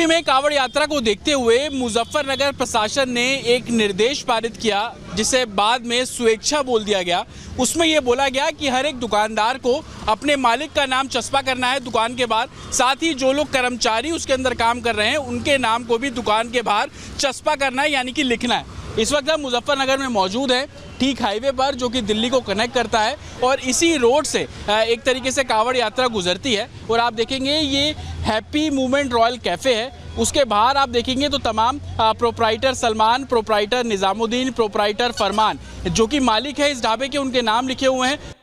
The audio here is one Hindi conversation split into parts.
में कांवड़ यात्रा को देखते हुए मुजफ्फरनगर प्रशासन ने एक निर्देश पारित किया, जिसे बाद में स्वेच्छा बोल दिया गया। उसमें यह बोला गया कि हर एक दुकानदार को अपने मालिक का नाम चस्पा करना है दुकान के बाहर, साथ ही जो लोग कर्मचारी उसके अंदर काम कर रहे हैं उनके नाम को भी दुकान के बाहर चस्पा करना है, यानी कि लिखना है। इस वक्त हम मुजफ्फरनगर में मौजूद हैं, ठीक हाईवे पर, जो कि दिल्ली को कनेक्ट करता है, और इसी रोड से एक तरीके से कांवड़ यात्रा गुजरती है। और आप देखेंगे ये हैप्पी मूवमेंट रॉयल कैफ़े है, उसके बाहर आप देखेंगे तो तमाम proprietor Salman, proprietor Nizamuddin, proprietor Farman, जो कि मालिक है इस ढाबे के, उनके नाम लिखे हुए हैं।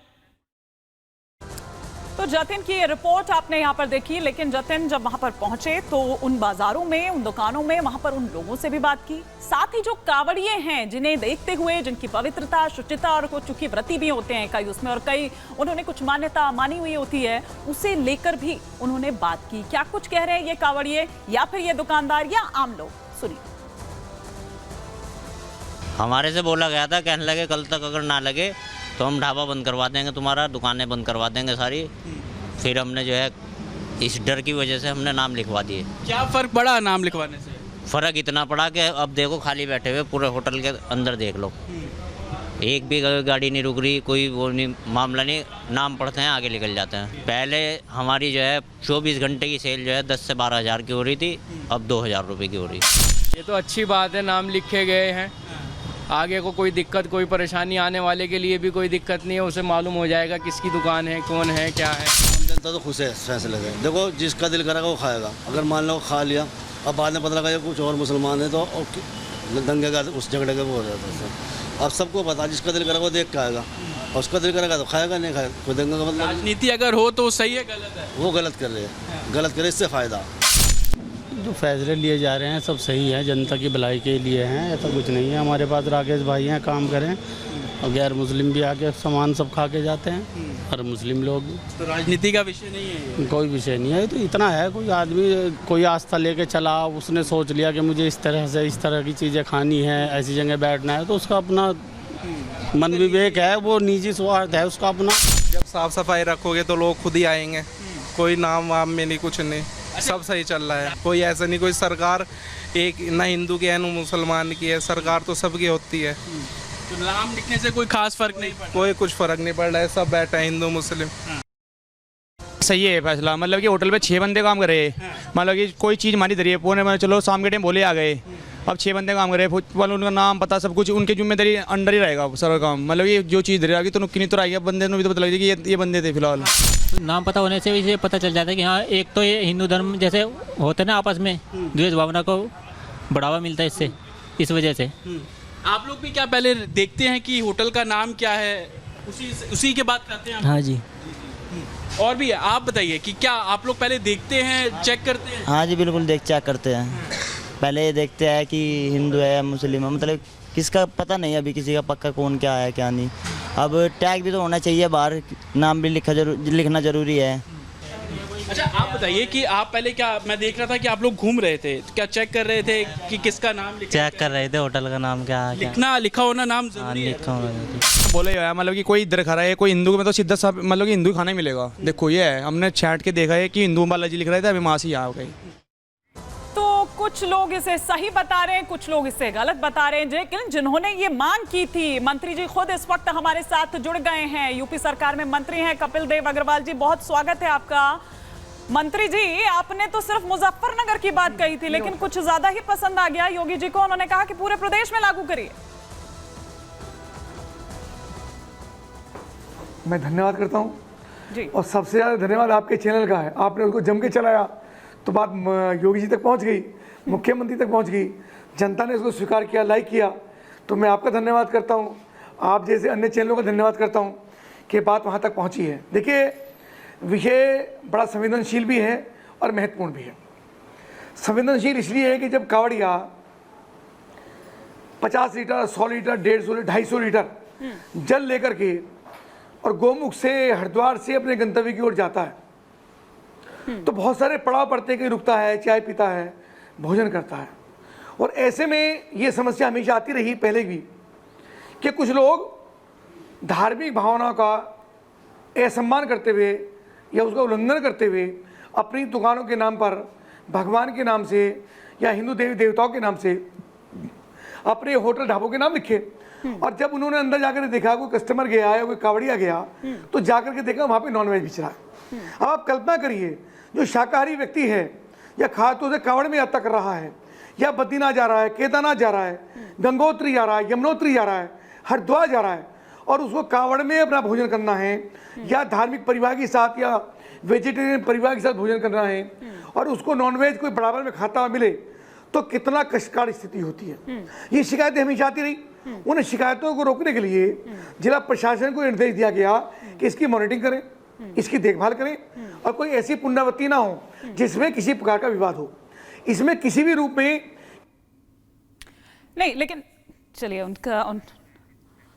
तो जतिन की ये रिपोर्ट आपने यहाँ पर देखी, लेकिन जतिन जब वहाँ पर पहुंचे तो उन बाजारों में, उन दुकानों में, वहाँ पर उन लोगों से भी बात की, साथ ही जो कांवड़िए हैं जिन्हें देखते हुए, जिनकी पवित्रता, शुचिता और कुछ चूंकि व्रती भी होते हैं कई उसमें, और कई उन्होंने कुछ मान्यता मानी हुई होती है, उसे लेकर भी उन्होंने बात की। क्या कुछ कह रहे हैं ये कांवड़िए या फिर ये दुकानदार या आम लोग, सुनिए। हमारे से बोला गया था, कहने लगे कल तक अगर ना लगे तो हम ढाबा बंद करवा देंगे, तुम्हारा दुकानें बंद करवा देंगे सारी। फिर हमने जो है इस डर की वजह से हमने नाम लिखवा दिए। क्या फ़र्क पड़ा नाम लिखवाने से? फ़र्क इतना पड़ा कि अब देखो खाली बैठे हुए पूरे होटल के अंदर देख लो, एक भी गाड़ी नहीं रुक रही, कोई वो नहीं, मामला नहीं, नाम पढ़ते हैं आगे निकल जाते हैं। पहले हमारी जो है 24 घंटे की सेल जो है 10 से 12 हज़ार की हो रही थी, अब 2,000 रुपये की हो रही है। ये तो अच्छी बात है, नाम लिखे गए हैं, आगे को कोई दिक्कत, कोई परेशानी आने वाले के लिए भी कोई दिक्कत नहीं है, उसे मालूम हो जाएगा किसकी दुकान है, कौन है, क्या है। जनता तो खुश है इस फैसले से। देखो जिसका दिल करेगा वो खाएगा, अगर मान लो खा लिया, अब बाद में पता लगा कुछ और मुसलमान है तो दंगे का उस झगड़े का वो हो जाता है। अब सबको पता, जिसका दिल करेगा वो देख के आएगा, और उसका दिल करेगा तो खाएगा, नहीं खाएगा, कोई दंगे का मतलब। राजनीति अगर हो तो सही है, गलत है? वो गलत कर रहे हैं, गलत करे, इससे फ़ायदा। जो फैसले लिए जा रहे हैं सब सही है, जनता की भलाई के लिए हैं, ऐसा कुछ नहीं है। हमारे पास राकेश भाई हैं, काम करें, और गैर मुस्लिम भी आके सामान सब खा के जाते हैं, और मुस्लिम लोग। तो राजनीति का विषय नहीं है ये? कोई विषय नहीं है। तो इतना है, कोई आदमी कोई आस्था लेके चला, उसने सोच लिया कि मुझे इस तरह से इस तरह की चीज़ें खानी है, ऐसी जगह बैठना है, तो उसका अपना मन विवेक है, वो निजी स्वार्थ है उसका अपना। जब साफ सफाई रखोगे तो लोग खुद ही आएंगे, कोई नाम वाम में नहीं, कुछ नहीं, सब सही चल रहा है। कोई ऐसा नहीं, कोई सरकार एक ना हिंदू की है ना मुसलमान की है, सरकार तो सबकी होती है। तो नाम लिखने से कोई खास फर्क नहीं पड़ता? कोई कुछ फर्क नहीं पड़ रहा है, सब बैठा है हिंदू मुस्लिम। सही है फैसला, मतलब कि होटल पे 6 बंदे काम कर रहे हैं, मतलब कि कोई चीज़ मानी धरी है, पूरे चलो शाम के टाइम बोले आ गए, अब 6 बंदे काम कर रहे हैं, फुटबॉल उनका नाम पता सब कुछ उनकी जिम्मेदारी अंडर ही रहेगा सारा काम। मतलब ये जो चीज़ धरी आएगी तो नुक्की नहीं तो आएगी, बंदे को भी तो पता लगेगी कि ये बंदे थे फिलहाल। नाम पता होने से भी ये पता चल जाता है कि हाँ, एक तो ये हिंदू धर्म जैसे होते हैं ना आपस में, द्वेष भावना को बढ़ावा मिलता है इससे, इस वजह से। आप लोग भी क्या पहले देखते हैं कि होटल का नाम क्या है, उसी के बाद खाते हैं? हाँ जी। और भी आप बताइए कि क्या आप लोग पहले देखते हैं, चेक करते हैं? हाँ जी बिल्कुल, चेक करते हैं। पहले देखते हैं कि हिंदू है या मुस्लिम है, मतलब किसका पता नहीं अभी किसी का पक्का कौन क्या है क्या नहीं। अब टैग भी तो होना चाहिए बाहर, नाम भी लिखना ज़रूरी है। अच्छा आप बताइए कि आप पहले क्या, मैं देख रहा था कि आप लोग घूम रहे थे, क्या चेक कर रहे थे कि किसका नाम चेक कर रहे थे होटल का नाम क्या है, लिखा होना नाम जरूरी है। बोले मतलब कि कोई इधर खा रहा है, कोई हिंदू में तो सीधा सा मतलब कि हिंदू खाना ही मिलेगा। देखो ये है, हमने छाट के देखा है कि हिंदू बालाजी लिख रहे थे, अभी माँ से आ गई। तो कुछ लोग इसे सही बता रहे हैं, कुछ लोग इसे गलत बता रहे हैं, लेकिन जिन्होंने ये मांग की थी, मंत्री जी खुद इस वक्त हमारे साथ जुड़ गए हैं। यूपी सरकार में मंत्री हैं कपिल देव अग्रवाल जी, बहुत स्वागत है आपका। मंत्री जी, आपने तो सिर्फ मुजफ्फरनगर की बात कही थी, लेकिन कुछ ज्यादा ही पसंद आ गया योगी जी को, उन्होंने कहा कि पूरे प्रदेश में लागू करिए। मैं धन्यवाद करता हूं जी, और सबसे ज़्यादा धन्यवाद आपके चैनल का है, आपने उसको जम के चलाया तो बात योगी जी तक पहुंच गई, मुख्यमंत्री तक पहुंच गई, जनता ने उसको स्वीकार किया, लाइक किया, तो मैं आपका धन्यवाद करता हूं, आप जैसे अन्य चैनलों का धन्यवाद करता हूं कि बात वहां तक पहुंची है। देखिए विषय बड़ा संवेदनशील भी है और महत्वपूर्ण भी है। संवेदनशील इसलिए है कि जब कावड़िया 50 लीटर, 100 लीटर, 150 लीटर, 250 लीटर जल लेकर के और गोमुख से, हरिद्वार से अपने गंतव्य की ओर जाता है, तो बहुत सारे पड़ाव पड़ते हैं कि रुकता है, चाय पीता है, भोजन करता है। और ऐसे में ये समस्या हमेशा आती रही पहले भी कि कुछ लोग धार्मिक भावनाओं का असम्मान करते हुए या उसका उल्लंघन करते हुए अपनी दुकानों के नाम पर भगवान के नाम से या हिंदू देवी देवताओं के नाम से अपने होटल ढाबों के नाम लिखे। और जब उन्होंने अंदर जाकर देखा कोई कस्टमर गया या कोई कावड़िया गया तो जाकर के देखा वहाँ पे नॉनवेज बिच रहा है। अब आप कल्पना करिए, जो शाकाहारी व्यक्ति है या खातों से कावड़ में यात्रा कर रहा है या बद्रीनाथ जा रहा है, केदारनाथ जा रहा है, गंगोत्री जा रहा है, यमुनोत्री जा रहा है, हरिद्वार जा रहा है और उसको कावड़ में अपना भोजन करना है या धार्मिक परिवार के साथ या वेजिटेरियन परिवार के साथ भोजन करना है और उसको नॉनवेज कोई बराबर में खाता हुआ मिले तो कितना कष्टकारी स्थिति होती है। ये शिकायतें हमेशा आती रही। उन शिकायतों को रोकने के लिए जिला प्रशासन को निर्देश दिया गया कि इसकी मॉनिटरिंग करें, इसकी देखभाल करें और कोई ऐसी पुनरावृत्ति ना हो जिसमें किसी प्रकार का विवाद हो। इसमें किसी भी रूप में नहीं, लेकिन चलिए उनका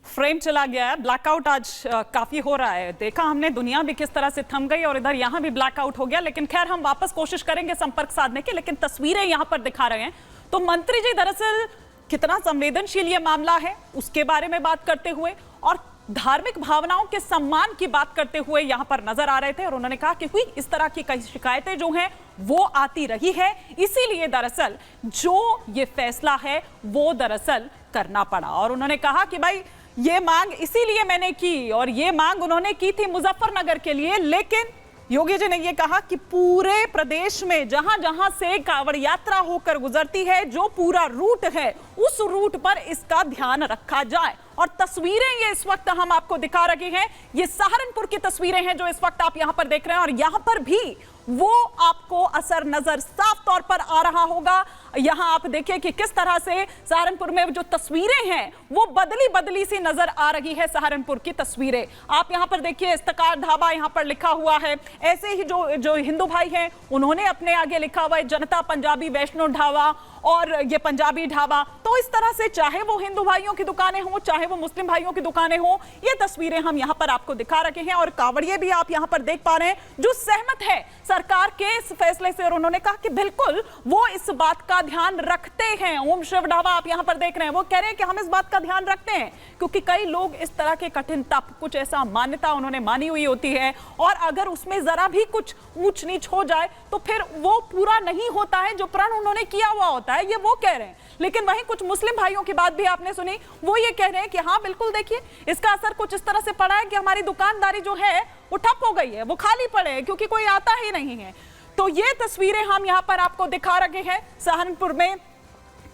फ्रेम चला गया है। ब्लैकआउट आज काफी हो रहा है, देखा हमने दुनिया भी किस तरह से थम गई और इधर यहाँ भी ब्लैकआउट हो गया। लेकिन खैर हम वापस कोशिश करेंगे संपर्क साधने की, लेकिन तस्वीरें यहाँ पर दिखा रहे हैं। तो मंत्री जी दरअसल कितना संवेदनशील ये मामला है उसके बारे में बात करते हुए और धार्मिक भावनाओं के सम्मान की बात करते हुए यहाँ पर नजर आ रहे थे और उन्होंने कहा कि हुई इस तरह की कई शिकायतें जो हैं वो आती रही है, इसीलिए दरअसल जो ये फैसला है वो दरअसल करना पड़ा। और उन्होंने कहा कि भाई ये मांग इसीलिए मैंने की और ये मांग उन्होंने की थी मुजफ्फरनगर के लिए, लेकिन योगी जी ने ये कहा कि पूरे प्रदेश में जहां जहां से कांवड़ यात्रा होकर गुजरती है, जो पूरा रूट है उस रूट पर इसका ध्यान रखा जाए। और तस्वीरें ये इस वक्त हम आपको दिखा रहे हैं, ये सहारनपुर की तस्वीरें हैं जो इस वक्त आप यहां पर देख रहे हैं और यहां पर भी वो आपको असर नजर साफ तौर पर आ रहा होगा। यहां आप देखिए कि किस तरह से सहारनपुर में जो तस्वीरें हैं वो बदली बदली सी नजर आ रही है। सहारनपुर की तस्वीरें आप यहां पर देखिए, इस्तकार ढाबा यहां पर लिखा हुआ है। ऐसे ही जो हिंदू भाई हैं उन्होंने अपने आगे लिखा हुआ है जनता पंजाबी वैष्णो ढाबा और ये पंजाबी ढाबा। तो इस तरह से चाहे वो हिंदू भाइयों की दुकानें हो चाहे वो मुस्लिम भाइयों की दुकानें हो, ये तस्वीरें हम यहाँ पर आपको दिखा रखे हैं। और कांवड़िए भी आप यहाँ पर देख पा रहे हैं जो सहमत है सरकार के इस फैसले से और उन्होंने कहा कि बिल्कुल वो इस बात का ध्यान रखते हैं। ओम शिव ढाबा आप यहाँ पर देख रहे हैं, वो कह रहे हैं कि हम इस बात का ध्यान रखते हैं क्योंकि कई लोग इस तरह के कठिन तप, कुछ ऐसा मान्यता उन्होंने मानी हुई होती है और अगर उसमें जरा भी कुछ ऊंच नीच हो जाए तो फिर वो पूरा नहीं होता है जो प्रण उन्होंने किया हुआ होता है, ये वो कह रहे हैं। लेकिन वहीं कुछ मुस्लिम भाइयों की बात भी आपने सुनी, वो ये कह रहे हैं कि हाँ बिल्कुल देखिए इसका असर कुछ इस तरह से पड़ा है कि हमारी दुकानदारी जो है वो ठप हो गई है, वो खाली पड़े हैं क्योंकि कोई आता ही नहीं है। तो ये तस्वीरें हम यहाँ पर आपको दिखा रहे हैं सहारनपुर में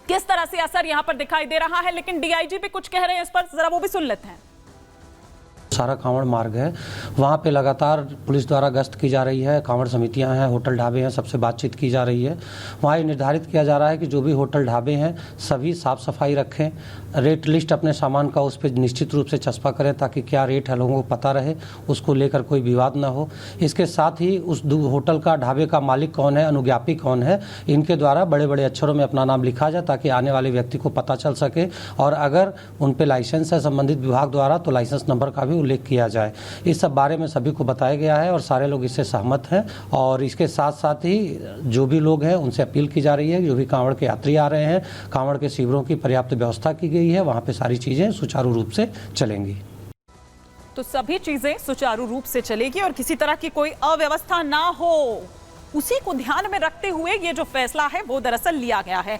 किस तरह से असर यहाँ पर दिखाई दे रहा है। लेकिन डीआईजी भी कुछ कह रहे हैं इस पर, जरा वो भी सुन लेते हैं। सारा कांवड़ मार्ग है, वहाँ पे लगातार पुलिस द्वारा गश्त की जा रही है, कांवड़ समितियाँ हैं, होटल ढाबे हैं, सबसे बातचीत की जा रही है। वहाँ ये निर्धारित किया जा रहा है कि जो भी होटल ढाबे हैं सभी साफ़ सफाई रखें, रेट लिस्ट अपने सामान का उस पर निश्चित रूप से चस्पा करें ताकि क्या रेट है लोगों को पता रहे, उसको लेकर कोई विवाद ना हो। इसके साथ ही उस होटल का ढाबे का मालिक कौन है, अनुज्ञापी कौन है, इनके द्वारा बड़े बड़े अक्षरों में अपना नाम लिखा जाए ताकि आने वाले व्यक्ति को पता चल सके और अगर उन पर लाइसेंस है संबंधित विभाग द्वारा तो लाइसेंस नंबर का भी उल्लेख किया जाए। इस सब बारे में सभी को बताया गया है और सारे लोग इससे सहमत हैं। और इसके साथ साथ ही जो भी लोग हैं उनसे अपील की जा रही है, जो भी कांवड़ के यात्री आ रहे हैं, कांवड़ के शिविरों की पर्याप्त व्यवस्था की गई है, वहाँ पे सारी चीज़ें सुचारू रूप से चलेंगी। तो सभी चीजें सुचारू रूप से चलेगी और किसी तरह की कोई अव्यवस्था ना हो, उसी को ध्यान में रखते हुए ये जो फैसला है वो दरअसल लिया गया है।